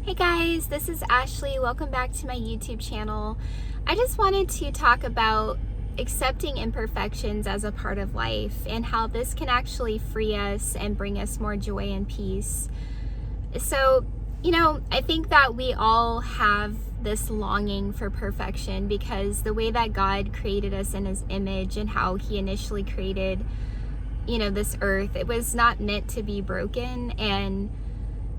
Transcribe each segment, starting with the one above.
Hey guys, this is Ashley. Welcome back to my YouTube channel. I just wanted to talk about accepting imperfections as a part of life and how this can actually free us and bring us more joy and peace. So, I think that we all have this longing for perfection because the way that God created us in His image and how He initially created, this earth, it was not meant to be broken. And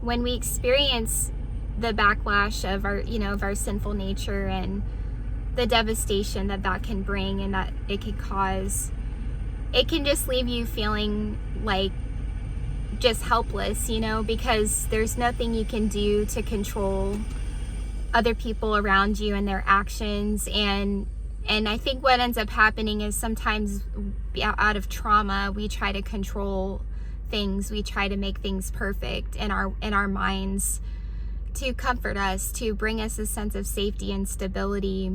when we experience the backlash of our sinful nature and the devastation that can bring and that it could cause, it can just leave you feeling like just helpless, because there's nothing you can do to control other people around you and their actions. And I think what ends up happening is sometimes out of trauma, we try to control things. We try to make things perfect in our minds to comfort us, to bring us a sense of safety and stability.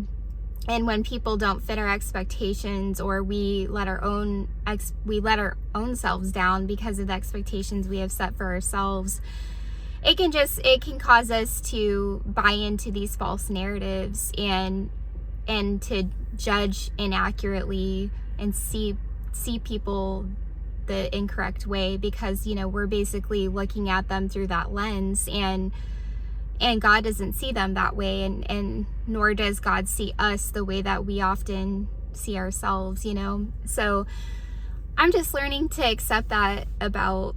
And when people don't fit our expectations, or we let our own selves down because of the expectations we have set for ourselves, it can cause us to buy into these false narratives and to judge inaccurately and see people the incorrect way, because we're basically looking at them through that lens, and God doesn't see them that way, and nor does God see us the way that we often see ourselves. So I'm just learning to accept that about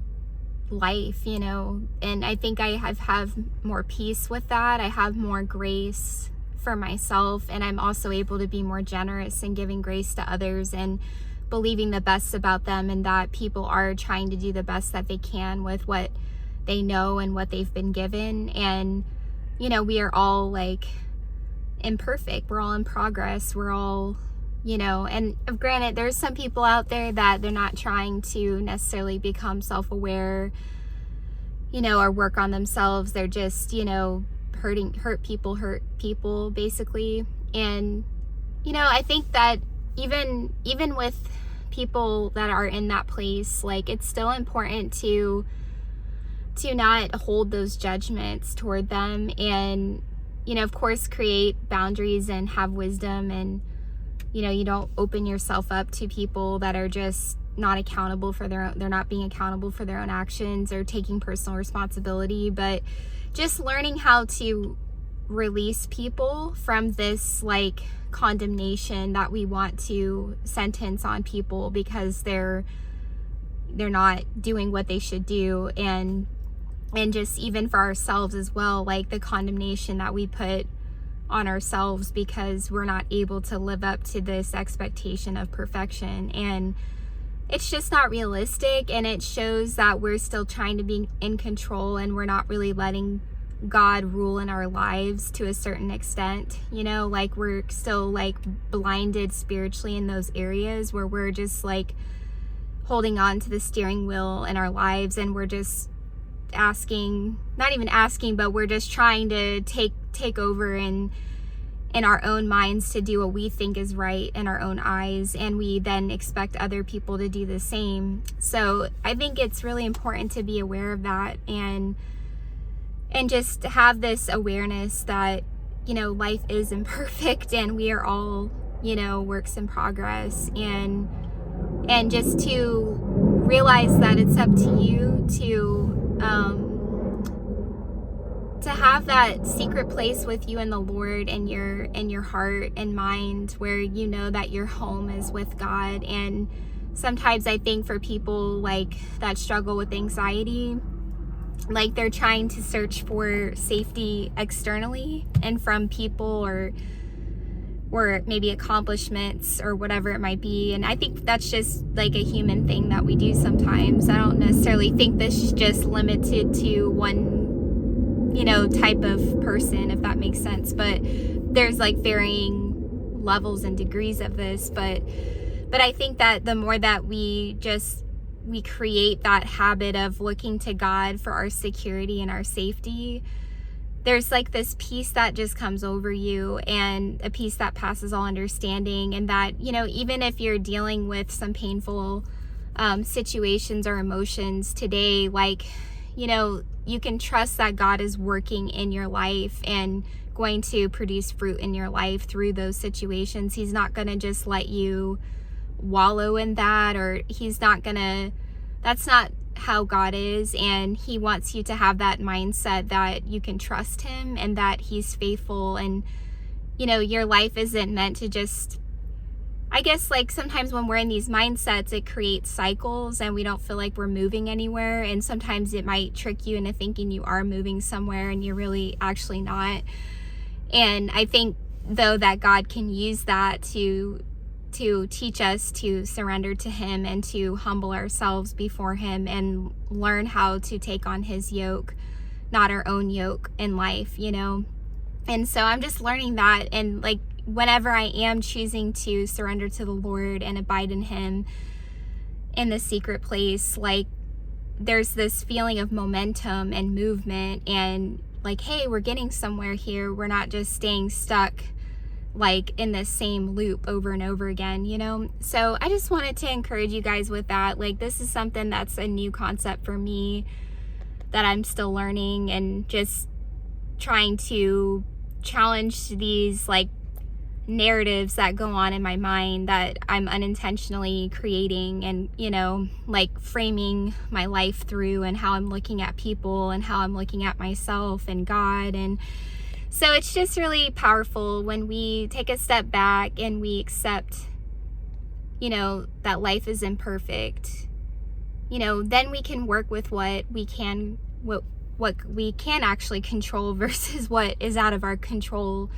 life, and I think I have more peace with that. I have more grace for myself, and I'm also able to be more generous in giving grace to others and believing the best about them, and that people are trying to do the best that they can with what they know and what they've been given. And we are all imperfect, we're all in progress, we're all and granted, there's some people out there that they're not trying to necessarily become self-aware, or work on themselves. They're just hurt people basically. And I think that even with people that are in that place, it's still important to not hold those judgments toward them, and of course create boundaries and have wisdom, and you don't open yourself up to people that are just not accountable for they're not being accountable for their own actions or taking personal responsibility. But just learning how to release people from this condemnation that we want to sentence on people because they're not doing what they should do, and just even for ourselves as well, the condemnation that we put on ourselves because we're not able to live up to this expectation of perfection. And it's just not realistic, and it shows that we're still trying to be in control, and we're not really letting God rule in our lives to a certain extent. We're still blinded spiritually in those areas where we're just holding on to the steering wheel in our lives, and we're just not even asking, but we're just trying to take over in our own minds to do what we think is right in our own eyes, and we then expect other people to do the same. So I think it's really important to be aware of that, and just have this awareness that life is imperfect, and we are all works in progress, and just to realize that it's up to you to have that secret place with you and the Lord in your heart and mind, where that your home is with God. And sometimes I think for people that struggle with anxiety, they're trying to search for safety externally and from people, or maybe accomplishments or whatever it might be. And I think that's just a human thing that we do sometimes. I don't necessarily think this is just limited to one type of person, if that makes sense, but there's varying levels and degrees of this. But I think that the more that we create that habit of looking to God for our security and our safety, there's this peace that just comes over you, and a peace that passes all understanding. And that even if you're dealing with some painful situations or emotions today, you can trust that God is working in your life and going to produce fruit in your life through those situations. He's not going to just let you wallow in that, or that's not how God is. And he wants you to have that mindset that you can trust him and that he's faithful. And your life isn't meant to just, I guess, like, sometimes when we're in these mindsets, it creates cycles and we don't feel like we're moving anywhere. And sometimes it might trick you into thinking you are moving somewhere and you're really actually not. And I think, though, that God can use that to teach us to surrender to him and to humble ourselves before him and learn how to take on his yoke, not our own yoke in life, And so I'm just learning that. And like, whenever I am choosing to surrender to the Lord and abide in him in the secret place, like, there's this feeling of momentum and movement and like, hey, we're getting somewhere here. We're not just staying stuck like in the same loop over and over again, So I just wanted to encourage you guys with that. Like, this is something that's a new concept for me that I'm still learning, and just trying to challenge these like narratives that go on in my mind that I'm unintentionally creating and, like framing my life through, and how I'm looking at people and how I'm looking at myself and God. And so it's just really powerful when we take a step back and we accept, that life is imperfect. Then we can work with what we can actually control versus what is out of our control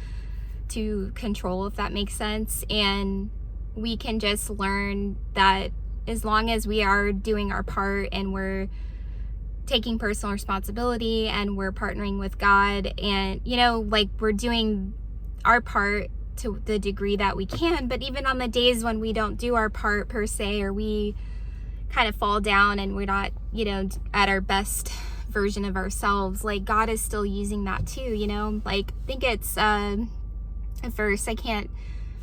to control, if that makes sense. And we can just learn that as long as we are doing our part and we're taking personal responsibility and we're partnering with God and, like, we're doing our part to the degree that we can. But even on the days when we don't do our part per se, or we kind of fall down and we're not, at our best version of ourselves, like, God is still using that too, like, I think it's a verse, I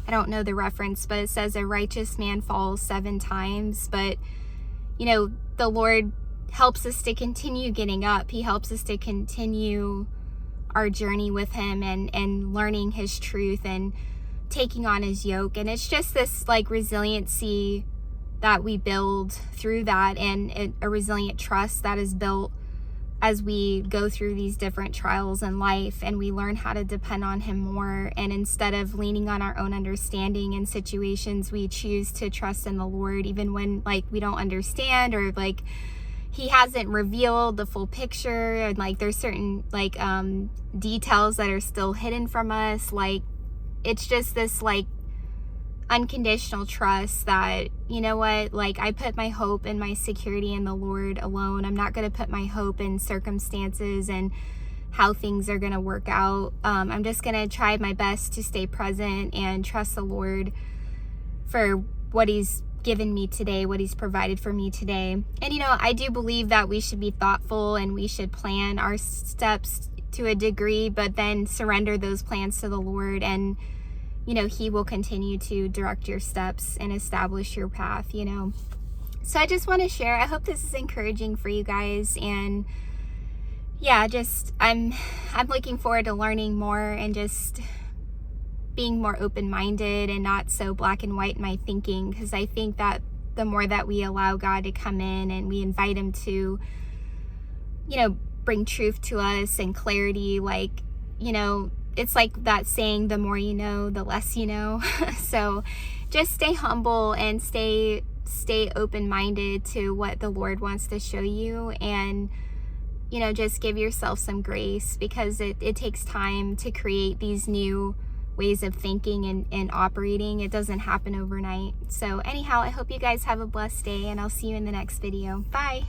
don't know the reference, but it says a righteous man falls 7 times, but the Lord helps us to continue getting up. He helps us to continue our journey with him and learning his truth and taking on his yoke. And it's just this like resiliency that we build through that, and a resilient trust that is built as we go through these different trials in life, and we learn how to depend on him more. And instead of leaning on our own understanding in situations, we choose to trust in the Lord, even when like we don't understand, or like he hasn't revealed the full picture, and like there's certain like details that are still hidden from us. Like, it's just this like unconditional trust that, like, I put my hope and my security in the Lord alone. I'm not going to put my hope in circumstances and how things are going to work out. I'm just going to try my best to stay present and trust the Lord for what he's given me today, what he's provided for me today. And I do believe that we should be thoughtful and we should plan our steps to a degree, but then surrender those plans to the Lord, and he will continue to direct your steps and establish your path. So I just want to share. I hope this is encouraging for you guys, and yeah, just I'm looking forward to learning more and just being more open-minded and not so black and white in my thinking, because I think that the more that we allow God to come in and we invite him to, bring truth to us and clarity, like, it's like that saying, the more you know, the less you know. So just stay humble and stay open-minded to what the Lord wants to show you, and just give yourself some grace, because it takes time to create these new ways of thinking and operating. It doesn't happen overnight. So anyhow, I hope you guys have a blessed day, and I'll see you in the next video. Bye.